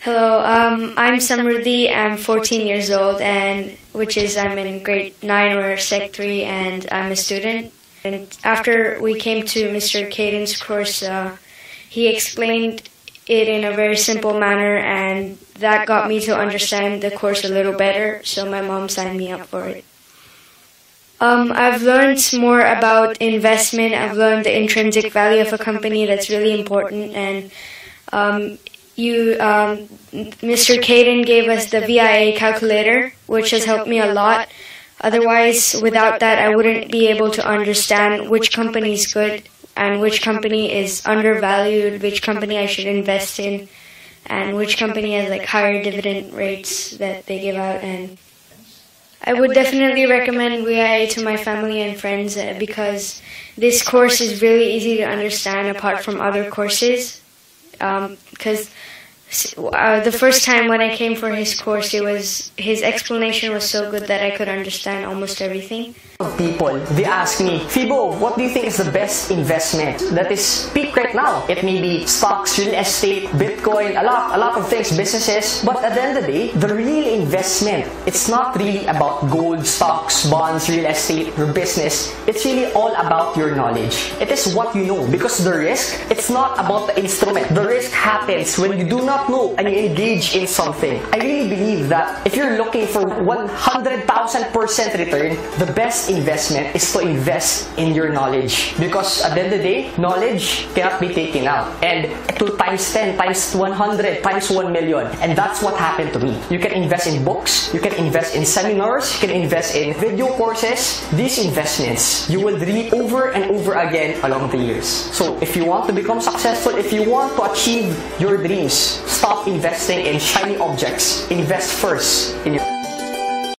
Hello, I'm Samruddhi. I'm 14 years old, and I'm in grade 9 or Sec 3, and I'm a student. And after we came to Mr. Caden's course, he explained it in a very simple manner, and that got me to understand the course a little better, so my mom signed me up for it. I've learned more about investment. I've learned the intrinsic value of a company. That's really important, and Mr. Caden gave us the VIA calculator, which has helped me a lot. Otherwise, without that, I wouldn't be able to understand which company is good and which company is undervalued, which company I should invest in, and which company has higher dividend rates that they give out. And I would definitely recommend VIA to my family and friends because this course is really easy to understand apart from other courses. Because the first time when I came for his course, his explanation was so good that I could understand almost everything. People, they ask me, Fibo, what do you think is the best investment that is peak right now? It may be stocks, real estate, Bitcoin, a lot of things, businesses. But at the end of the day, the real investment, it's not really about gold, stocks, bonds, real estate, or business. It's really all about your knowledge. It is what you know, because the risk, it's not about the instrument. The risk happens when you do not know and you engage in something. I really believe that if you're looking for 100,000% return, the best investment is to invest in your knowledge, because at the end of the day, knowledge cannot be taken out, and it will times 10, times 100, times 1 million, and that's what happened to me. You can invest in books, you can invest in seminars, you can invest in video courses. These investments you will reap over and over again along the years. So if you want to become successful, if you want to achieve your dreams, stop investing in shiny objects. Invest first in your